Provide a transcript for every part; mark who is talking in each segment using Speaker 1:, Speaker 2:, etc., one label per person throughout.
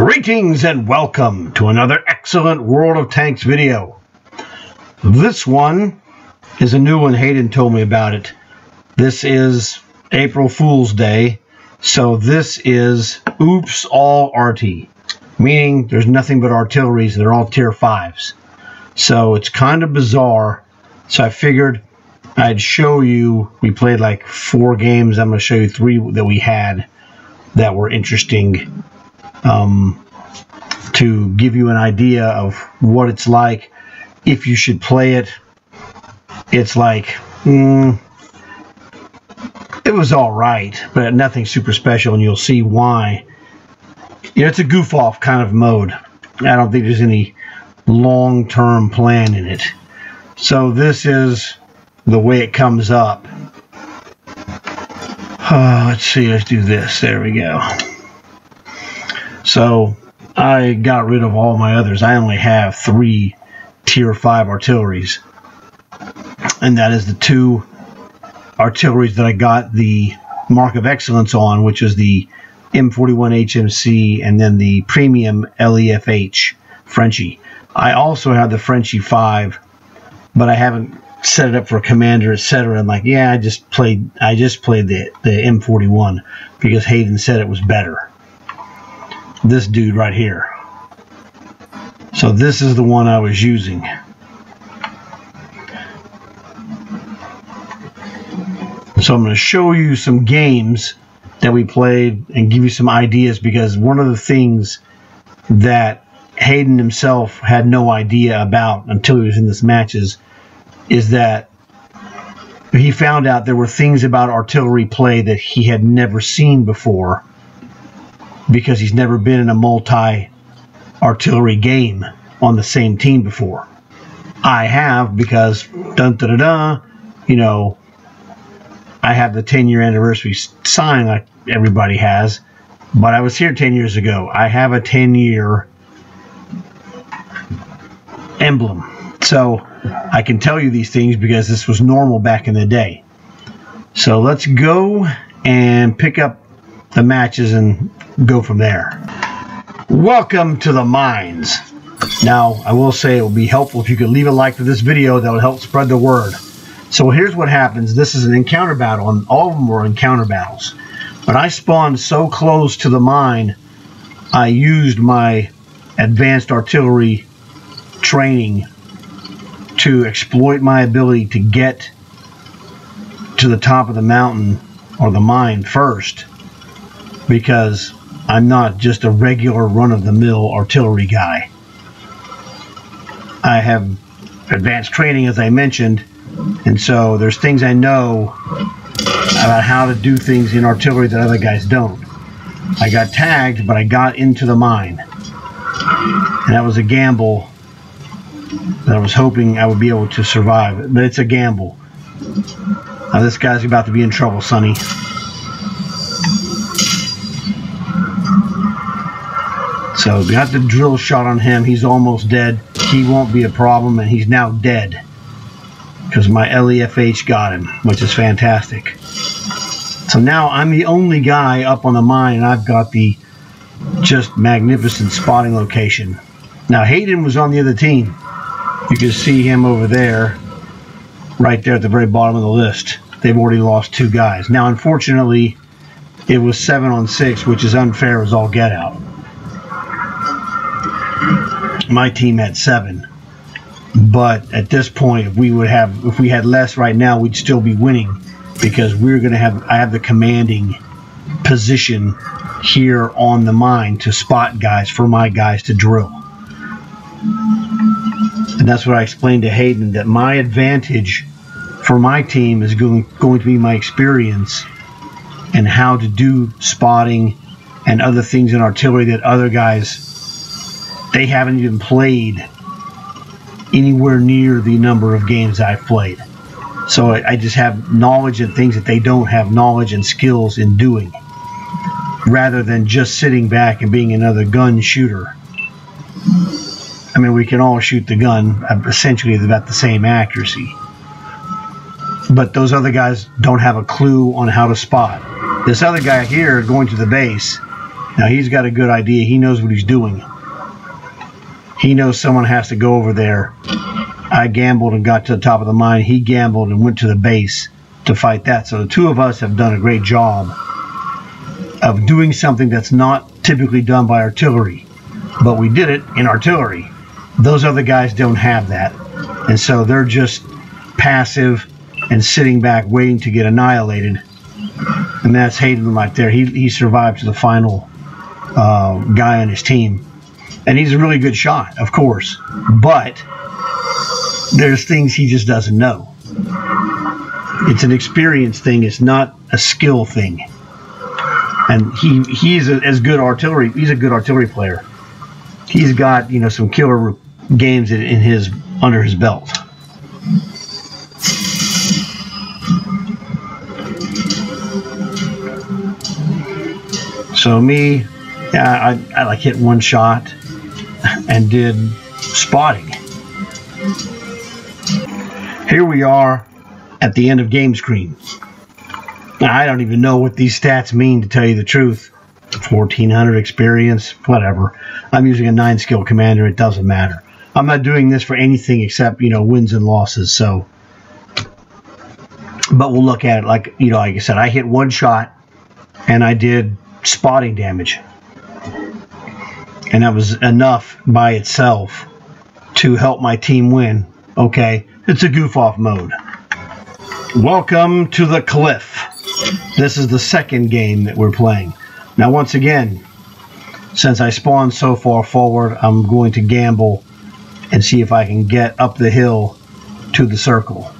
Speaker 1: Greetings and welcome to another excellent World of Tanks video. This one is a new one. Hayden told me about it. This is April Fool's Day, so this is Oops All Arty, meaning there's nothing but artilleries and they're all tier 5s. So it's kind of bizarre, so I figured I'd show you. We played like 4 games. I'm going to show you 3 that we had that were interesting, to give you an idea of what it's like if you should play it. It's like, it was all right, but nothing super special, and you'll see why. You know, it's a goof-off kind of mode. I don't think there's any long-term plan in it. So this is the way it comes up. Let's see, let's do this. There we go. So I got rid of all my others. I only have 3 tier 5 artilleries, and that is the 2 artilleries that I got the Mark of Excellence on, which is the M41 HMC and then the Premium LEFH Frenchie. I also have the Frenchie 5, but I haven't set it up for a commander, etc. I'm like, yeah, I just played the M41 because Hayden said it was better. This dude right here. So this is the one I was using. So I'm going to show you some games that we played and give you some ideas, because one of the things that Hayden himself had no idea about until he was in this matches is that he found out there were things about artillery play that he had never seen before, because he's never been in a multi-artillery game on the same team before. I have, because you know, I have the 10-year anniversary sign like everybody has, but I was here 10 years ago. I have a 10-year emblem, so I can tell you these things because this was normal back in the day. So let's go and pick up the matches and go from there. Welcome to the mines. Now, I will say it would be helpful if you could leave a like to this video. That would help spread the word. So here's what happens. This is an encounter battle, and all of them were encounter battles. But I spawned so close to the mine, I used my advanced artillery training to exploit my ability to get to the top of the mountain or the mine first, because I'm not just a regular run-of-the-mill artillery guy. I have advanced training, as I mentioned, and so there's things I know about how to do things in artillery that other guys don't. I got tagged, but I got into the mine, and that was a gamble that I was hoping I would be able to survive, but it's a gamble. Now this guy's about to be in trouble, Sonny. So we got the drill shot on him. He's almost dead. He won't be a problem, and he's now dead because my LEFH got him, which is fantastic. So now I'm the only guy up on the mine, and I've got the just magnificent spotting location. Now Hayden was on the other team. You can see him over there, right there at the very bottom of the list. They've already lost 2 guys. Now, unfortunately, it was 7 on 6, which is unfair as all get out. My team had 7, but at this point, if we had less right now, we'd still be winning, because we're going to have. I have the commanding position here on the mine to spot guys for my guys to drill. And that's what I explained to Hayden, that my advantage for my team is going to be my experience and how to do spotting and other things in artillery that other guys, they haven't even played anywhere near the number of games I've played. So I just have knowledge and things that they don't have knowledge and skills in doing, rather than just sitting back and being another gun shooter. I mean, we can all shoot the gun, essentially about the same accuracy. But those other guys don't have a clue on how to spot. This other guy here going to the base Now he's got a good idea. He knows what he's doing. He knows someone has to go over there. I gambled and got to the top of the mine. He gambled and went to the base to fight that. So the two of us have done a great job of doing something that's not typically done by artillery. But we did it in artillery. Those other guys don't have that. And so they're just passive and sitting back waiting to get annihilated. And that's Hayden right there. He survived to the final guy on his team. And he's a really good shot, of course. But there's things he just doesn't know. It's an experience thing. It's not a skill thing. And he's as good artillery. He's a good artillery player. He's got, you know, some killer games under his belt. So me, yeah, I like hit one shot and did spotting. Here we are at the end of game screen. Now, I don't even know what these stats mean, to tell you the truth. 1400 experience, whatever. I'm using a 9 skill commander. It doesn't matter. I'm not doing this for anything except, you know, wins and losses. So, but we'll look at it like, you know, like I said, I hit one shot and I did spotting damage. And that was enough by itself to help my team win. Okay, it's a goof off mode. Welcome to the cliff. This is the second game that we're playing. Now, once again, since I spawned so far forward, I'm going to gamble and see if I can get up the hill to the circle.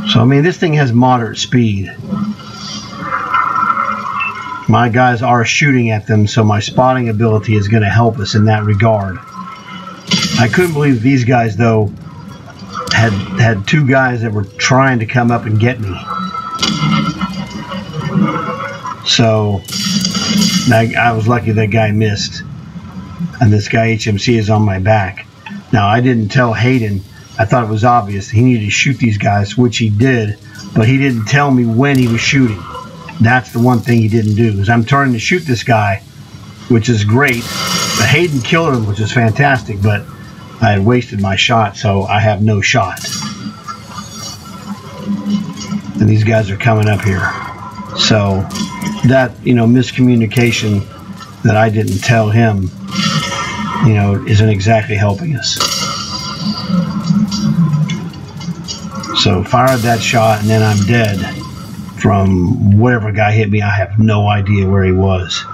Speaker 1: So, I mean, this thing has moderate speed. My guys are shooting at them, so my spotting ability is going to help us in that regard. I couldn't believe these guys, though, had two guys that were trying to come up and get me. So, I was lucky that guy missed. And this guy HMC is on my back. Now, I didn't tell Hayden. I thought it was obvious he needed to shoot these guys, which he did, but he didn't tell me when he was shooting. That's the one thing he didn't do, is I'm turning to shoot this guy, which is great. But Hayden killed him, which is fantastic, but I had wasted my shot, so I have no shot. And these guys are coming up here. So that, you know, miscommunication that I didn't tell him, you know, isn't exactly helping us. So fired that shot, and then I'm dead from whatever guy hit me. I have no idea where he was.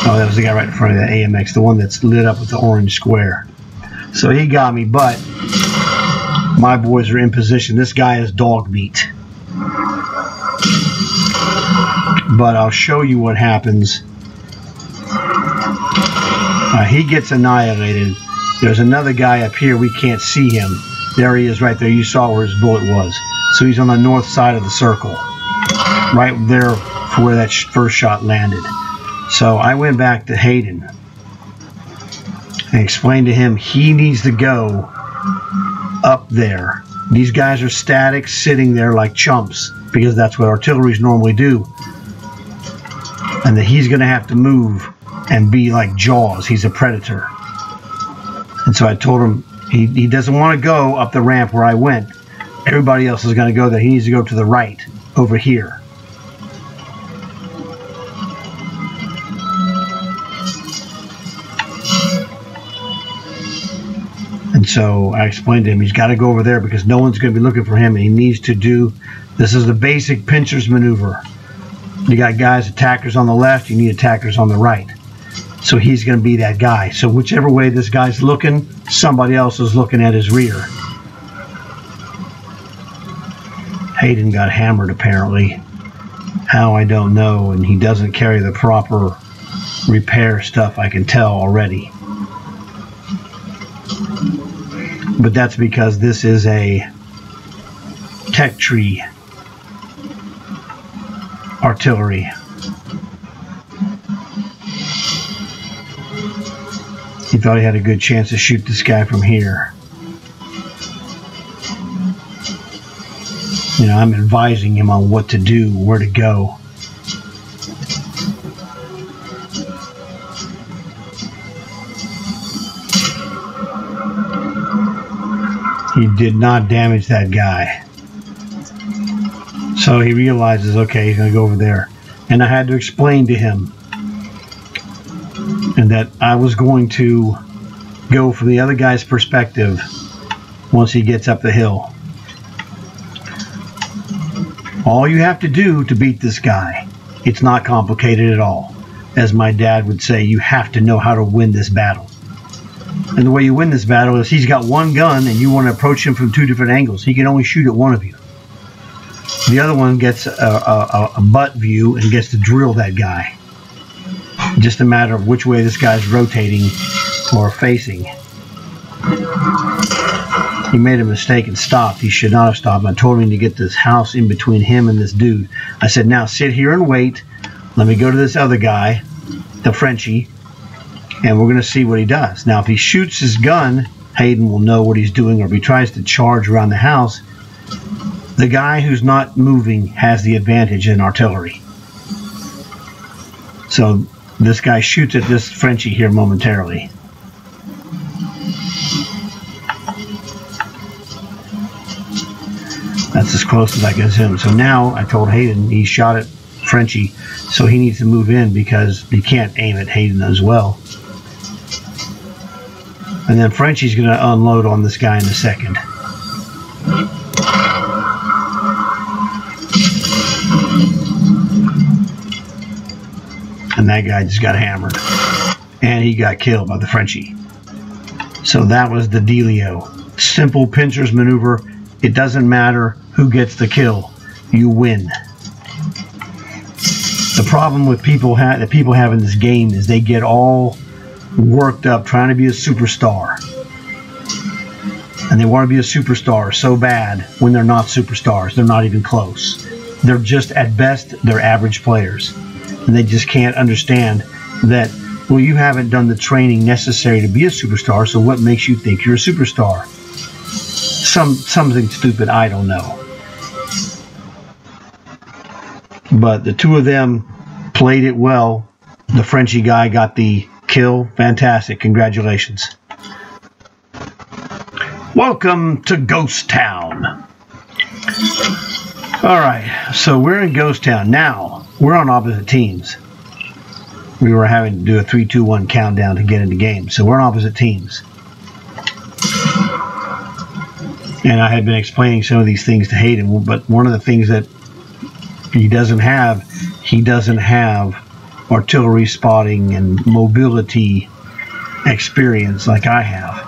Speaker 1: Oh, that was the guy right in front of that AMX, the one that's lit up with the orange square. So he got me, but my boys are in position. This guy is dog meat. But I'll show you what happens. He gets annihilated. There's another guy up here. We can't see him. There he is right there. You saw where his bullet was. So he's on the north side of the circle. Right there for where that first shot landed. So I went back to Hayden and explained to him he needs to go up there. These guys are static, sitting there like chumps, because that's what artilleries normally do. And that he's going to have to move and be like Jaws. He's a predator. And so I told him he doesn't want to go up the ramp where I went. Everybody else is going to go there. He needs to go to the right, over here. And so I explained to him he's got to go over there because no one's going to be looking for him, and he needs to do, this is the basic pincer's maneuver. You got guys, attackers on the left, you need attackers on the right. So he's going to be that guy. So whichever way this guy's looking, somebody else is looking at his rear. Hayden got hammered apparently. How, I don't know, and he doesn't carry the proper repair stuff, I can tell already. But that's because this is a tech tree artillery. He thought he had a good chance to shoot this guy from here. You know, I'm advising him on what to do, where to go. He did not damage that guy. So he realizes, okay, he's going to go over there. And I had to explain to him and that I was going to go from the other guy's perspective once he gets up the hill. All you have to do to beat this guy, it's not complicated at all. As my dad would say, you have to know how to win this battle. And the way you win this battle is he's got one gun and you want to approach him from two different angles. He can only shoot at one of you. The other one gets a butt view and gets to drill that guy. Just a matter of which way this guy's rotating or facing. He made a mistake and stopped. He should not have stopped. I told him to get this house in between him and this dude. I said, now sit here and wait. Let me go to this other guy, the Frenchie, and we're going to see what he does. Now, if he shoots his gun, Hayden will know what he's doing, or if he tries to charge around the house, the guy who's not moving has the advantage in artillery. So this guy shoots at this Frenchie here momentarily. That's as close as I can zoom. So now I told Hayden he shot at Frenchie, so he needs to move in because he can't aim at Hayden as well. And then Frenchie's going to unload on this guy in a second. And that guy just got hammered. And he got killed by the Frenchie. So that was the dealio. Simple pincer's maneuver. It doesn't matter who gets the kill. You win. The problem with that people have in this game is they get all worked up trying to be a superstar. And they want to be a superstar so bad when they're not superstars. They're not even close. They're just, at best, they're average players. And they just can't understand that, well, you haven't done the training necessary to be a superstar, so what makes you think you're a superstar? Something stupid, I don't know. But the two of them played it well. The Frenchie guy got the kill. Fantastic. Congratulations. Welcome to Ghost Town. Alright, so we're in Ghost Town. Now, we're on opposite teams. We were having to do a 3, 2, 1 countdown to get into game. So we're on opposite teams. And I had been explaining some of these things to Hayden, but one of the things that he doesn't have artillery spotting and mobility experience like I have.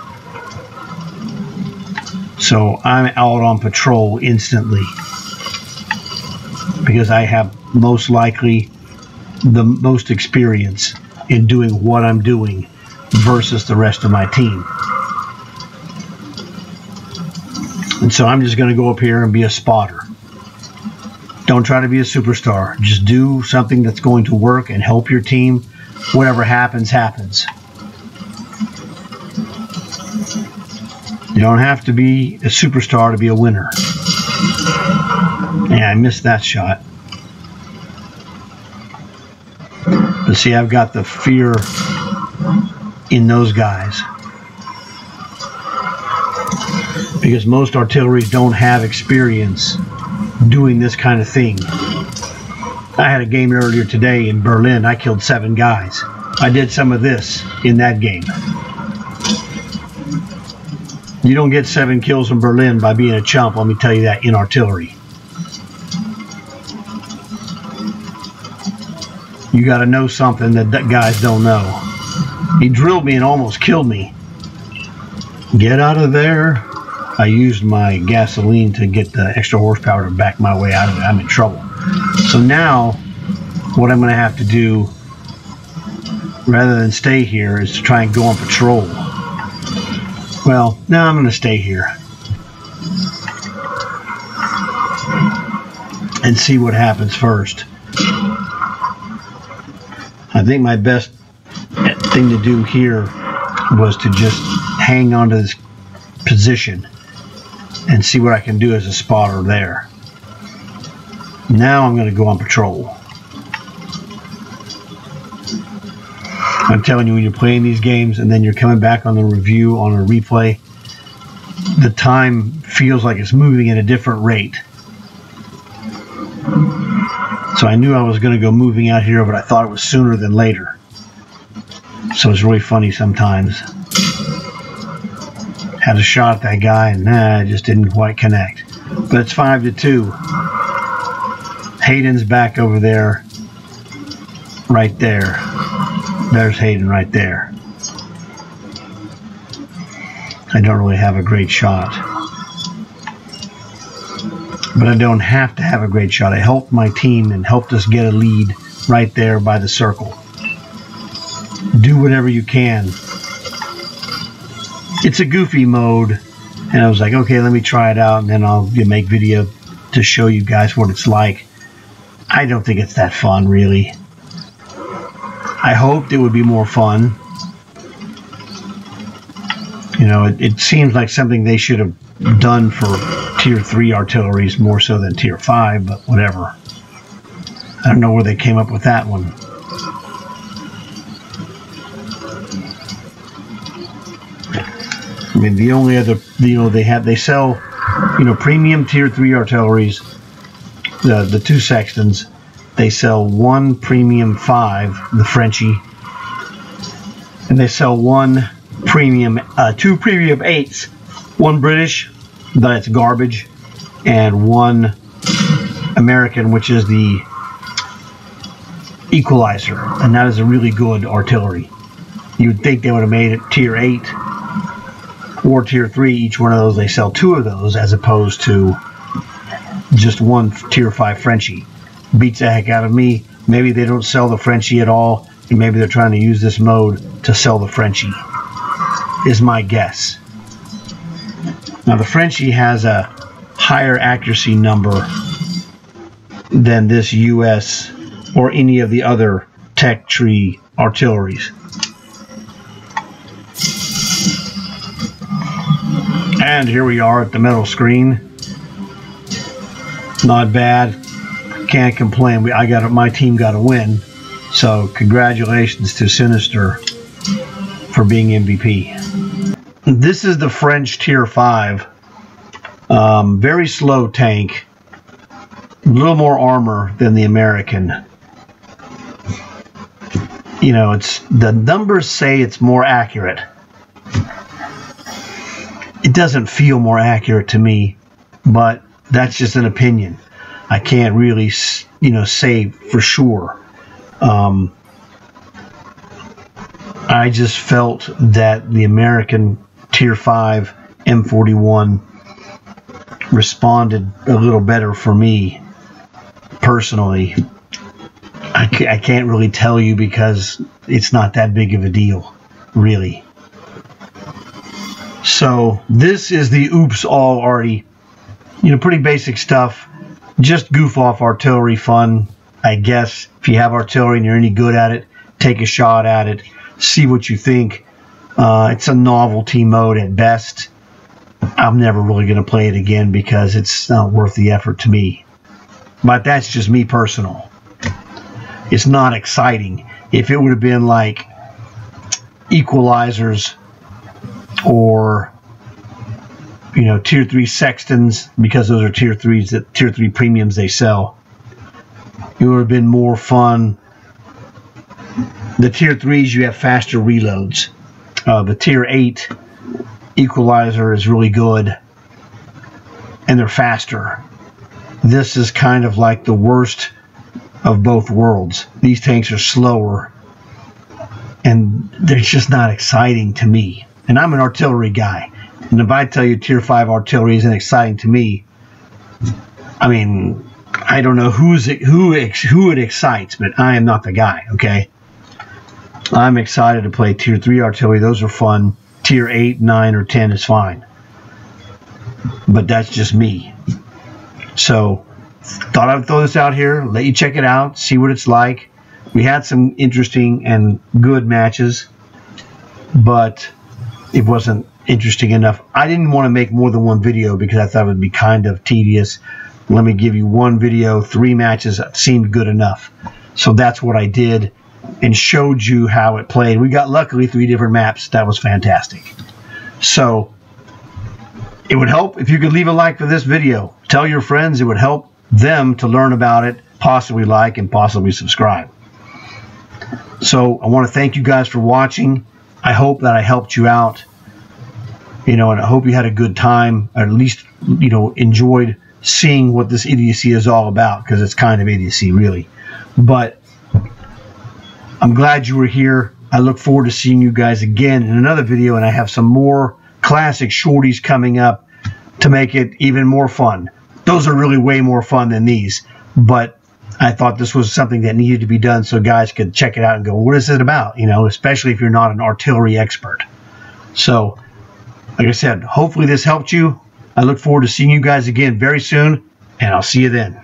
Speaker 1: So I'm out on patrol instantly because I have most likely the most experience in doing what I'm doing versus the rest of my team. And so I'm just going to go up here and be a spotter. Don't try to be a superstar. Just do something that's going to work and help your team. Whatever happens, happens. You don't have to be a superstar to be a winner. Yeah, I missed that shot. But see, I've got the fear in those guys. Because most artilleries don't have experience doing this kind of thing. I had a game earlier today in Berlin. I killed 7 guys. I did some of this in that game. You don't get 7 kills in Berlin by being a chump, let me tell you that, in artillery. You got to know something that guys don't know. He drilled me and almost killed me. Get out of there. I used my gasoline to get the extra horsepower to back my way out of it. I'm in trouble. So now, what I'm going to have to do, rather than stay here, is to try and go on patrol. Well, now I'm going to stay here and see what happens first. I think my best thing to do here was to just hang on to this position and see what I can do as a spotter there. Now I'm going to go on patrol. I'm telling you, when you're playing these games and then you're coming back on the review on a replay, the time feels like it's moving at a different rate. So I knew I was going to go moving out here, but I thought it was sooner than later. So it's really funny sometimes. Had a shot at that guy, and it just didn't quite connect. But it's 5-2. Hayden's back over there. Right there. There's Hayden right there. I don't really have a great shot. But I don't have to have a great shot. I helped my team and helped us get a lead right there by the circle. Do whatever you can. It's a goofy mode, and I was like, okay, let me try it out, and then I'll make video to show you guys what it's like. I don't think it's that fun, really. I hoped it would be more fun. You know, it seems like something they should have done for Tier 3 artilleries more so than Tier 5, but whatever. I don't know where they came up with that one. I mean, the only other, they sell, premium Tier 3 artilleries, the 2 Sextons. They sell 1 premium 5, the Frenchie, and they sell 2 premium 8s, 1 British, that's garbage, and 1 American, which is the Equalizer, and that is a really good artillery. You would think they would have made it Tier 8 or Tier 3, each one of those. They sell 2 of those as opposed to just 1 Tier 5 Frenchie. Beats the heck out of me. Maybe they don't sell the Frenchie at all, and maybe they're trying to use this mode to sell the Frenchie, is my guess. Now the Frenchie has a higher accuracy number than this US or any of the other tech tree artilleries. And here we are at the metal screen. Not bad. Can't complain. My team got a win. So congratulations to Sinister for being MVP. This is the French Tier 5. Very slow tank. A little more armor than the American. It's the numbers say it's more accurate. It doesn't feel more accurate to me, but that's just an opinion. I can't really, say for sure. I just felt that the American Tier 5 M41 responded a little better for me, personally. I can't really tell you because it's not that big of a deal, really. So this is the Oops All Arty. Pretty basic stuff. Just goof off artillery fun, I guess. If you have artillery and you're any good at it, take a shot at it. See what you think. It's a novelty mode at best. I'm never really going to play it again because it's not worth the effort to me. But that's just me personal. It's not exciting. If it would have been like Equalizers or Tier 3 Sextons, because those are Tier 3s, that Tier 3 premiums they sell, it would have been more fun. The Tier 3s, you have faster reloads. The Tier 8 Equalizer is really good, and they're faster. This is kind of like the worst of both worlds. These tanks are slower, and they're just not exciting to me. And I'm an artillery guy. And if I tell you Tier 5 artillery isn't exciting to me, I mean, I don't know who it excites, but I am not the guy, okay? I'm excited to play Tier 3 artillery. Those are fun. Tier 8, 9, or 10 is fine. But that's just me. So, thought I'd throw this out here, let you check it out, see what it's like. We had some interesting and good matches, but it wasn't interesting enough. I didn't want to make more than one video because I thought it would be kind of tedious. let me give you one video, 3 matches that seemed good enough. So that's what I did and showed you how it played. We got luckily 3 different maps. That was fantastic. So it would help if you could leave a like for this video. Tell your friends. It would help them to learn about it, possibly like and possibly subscribe. So I want to thank you guys for watching. I hope that I helped you out, and I hope you had a good time, or at least, enjoyed seeing what this idiocy is all about, because it's kind of idiocy, really. But I'm glad you were here. I look forward to seeing you guys again in another video, and I have some more classic shorties coming up to make it even more fun. Those are really way more fun than these, but I thought this was something that needed to be done so guys could check it out and go, what is it about? Especially if you're not an artillery expert. So, like I said, hopefully this helped you. I look forward to seeing you guys again very soon, and I'll see you then.